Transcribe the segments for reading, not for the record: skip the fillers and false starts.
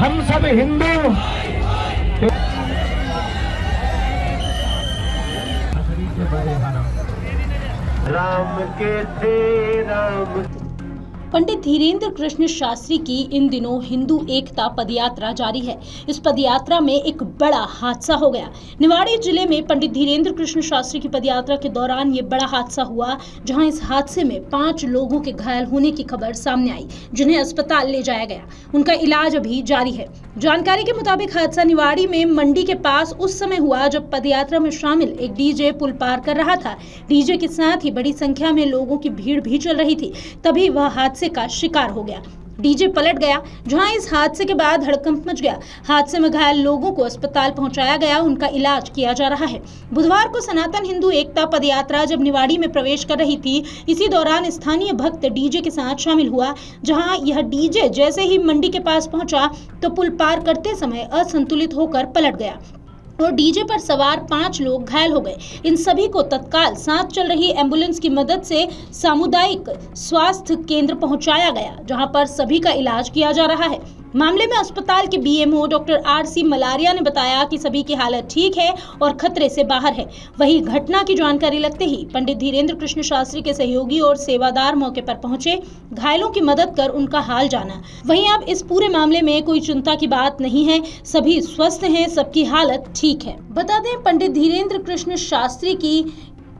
हम सब हिंदू। राम के थे राम। पंडित धीरेन्द्र कृष्ण शास्त्री की इन दिनों हिंदू एकता पदयात्रा जारी है। इस पदयात्रा में एक बड़ा हादसा हो गया। निवाड़ी जिले में पंडित धीरेन्द्र कृष्ण शास्त्री की पदयात्रा के दौरान ये बड़ा हादसा हुआ, जहां इस हादसे में 5 लोगों के घायल होने की खबर सामने आई, जिन्हें अस्पताल ले जाया गया। उनका इलाज अभी जारी है। जानकारी के मुताबिक हादसा निवाड़ी में मंडी के पास उस समय हुआ जब पदयात्रा में शामिल एक डीजे पुल पार कर रहा था। डीजे के साथ ही बड़ी संख्या में लोगों की भीड़ भी चल रही थी। तभी वह हादसे का शिकार हो गया। डीजे पलट गया, जहां इस हादसे के बाद हड़कंप मच गया। हादसे में घायल लोगों को अस्पताल पहुंचाया गया, उनका इलाज किया जा रहा है। बुधवार को सनातन हिंदू एकता पदयात्रा जब निवाड़ी में प्रवेश कर रही थी, इसी दौरान स्थानीय भक्त डीजे के साथ शामिल हुआ। जहां यह डीजे जैसे ही मंडी के पास पहुंचा तो पुल पार करते समय असंतुलित होकर पलट गया और डीजे पर सवार 5 लोग घायल हो गए। इन सभी को तत्काल साथ चल रही एम्बुलेंस की मदद से सामुदायिक स्वास्थ्य केंद्र पहुंचाया गया, जहां पर सभी का इलाज किया जा रहा है। मामले में अस्पताल के बीएमओ डॉक्टर आरसी मलारिया ने बताया कि सभी की हालत ठीक है और खतरे से बाहर है। वहीं घटना की जानकारी लगते ही पंडित धीरेन्द्र कृष्ण शास्त्री के सहयोगी और सेवादार मौके पर पहुंचे, घायलों की मदद कर उनका हाल जाना। वहीं अब इस पूरे मामले में कोई चिंता की बात नहीं है, सभी स्वस्थ हैं, सबकी हालत ठीक है। बता दें, पंडित धीरेन्द्र कृष्ण शास्त्री की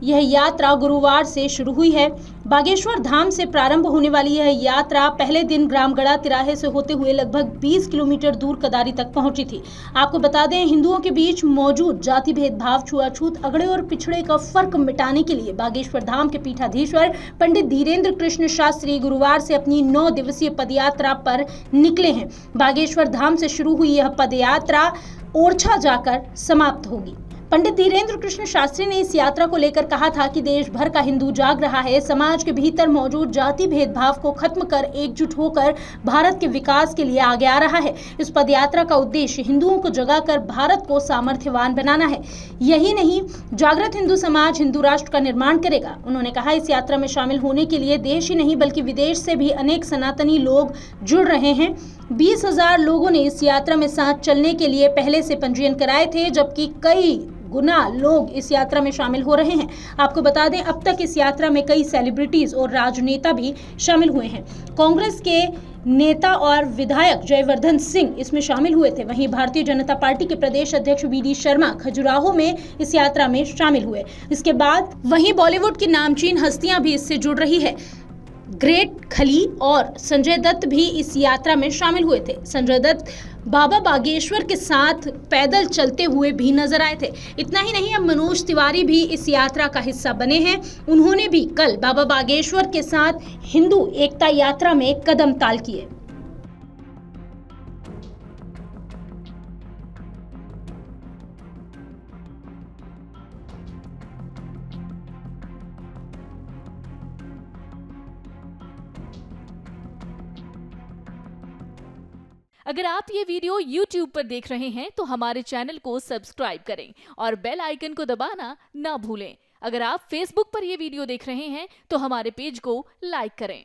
यह यात्रा गुरुवार से शुरू हुई है। बागेश्वर धाम से प्रारंभ होने वाली यह यात्रा पहले दिन ग्रामगढ़ा तिराहे से होते हुए लगभग 20 किलोमीटर दूर कदारी तक पहुंची थी। आपको बता दें, हिंदुओं के बीच मौजूद जाति भेदभाव, छुआछूत, अगड़े और पिछड़े का फर्क मिटाने के लिए बागेश्वर धाम के पीठाधीश्वर पंडित धीरेन्द्र कृष्ण शास्त्री गुरुवार से अपनी 9 दिवसीय पदयात्रा पर निकले हैं। बागेश्वर धाम से शुरू हुई यह पदयात्रा ओरछा जाकर समाप्त होगी। पंडित धीरेन्द्र कृष्ण शास्त्री ने इस यात्रा को लेकर कहा था कि देश भर का हिंदू जाग रहा है, समाज के भीतर मौजूद जाति भेदभाव को खत्म कर एकजुट होकर भारत के विकास के लिए आगे आ रहा है। इस पदयात्रा का उद्देश्य हिंदुओं को जगाकर भारत को सामर्थ्यवान बनाना है। यही नहीं, जागृत हिंदू समाज हिंदू राष्ट्र का निर्माण करेगा। उन्होंने कहा, इस यात्रा में शामिल होने के लिए देश ही नहीं बल्कि विदेश से भी अनेक सनातनी लोग जुड़ रहे हैं। 20,000 लोगों ने इस यात्रा में साथ चलने के लिए पहले से पंजीयन कराए थे, जबकि कई गुना लोग इस यात्रा में शामिल हो रहे हैं। आपको बता दें, अब तक इस यात्रा में कई सेलिब्रिटीज और राजनेता भी शामिल हुए हैं। कांग्रेस के नेता और विधायक जयवर्धन सिंह इसमें शामिल हुए थे। वहीं भारतीय जनता पार्टी के प्रदेश अध्यक्ष वीडी शर्मा खजुराहो में इस यात्रा में शामिल हुए। इसके बाद वहीं बॉलीवुड की नामचीन हस्तियां भी इससे जुड़ रही है। ग्रेट खली और संजय दत्त भी इस यात्रा में शामिल हुए थे। संजय दत्त बाबा बागेश्वर के साथ पैदल चलते हुए भी नजर आए थे। इतना ही नहीं, अब मनोज तिवारी भी इस यात्रा का हिस्सा बने हैं। उन्होंने भी कल बाबा बागेश्वर के साथ हिंदू एकता यात्रा में कदम ताल किए। अगर आप ये वीडियो YouTube पर देख रहे हैं तो हमारे चैनल को सब्सक्राइब करें और बेल आइकन को दबाना ना भूलें। अगर आप Facebook पर ये वीडियो देख रहे हैं तो हमारे पेज को लाइक करें।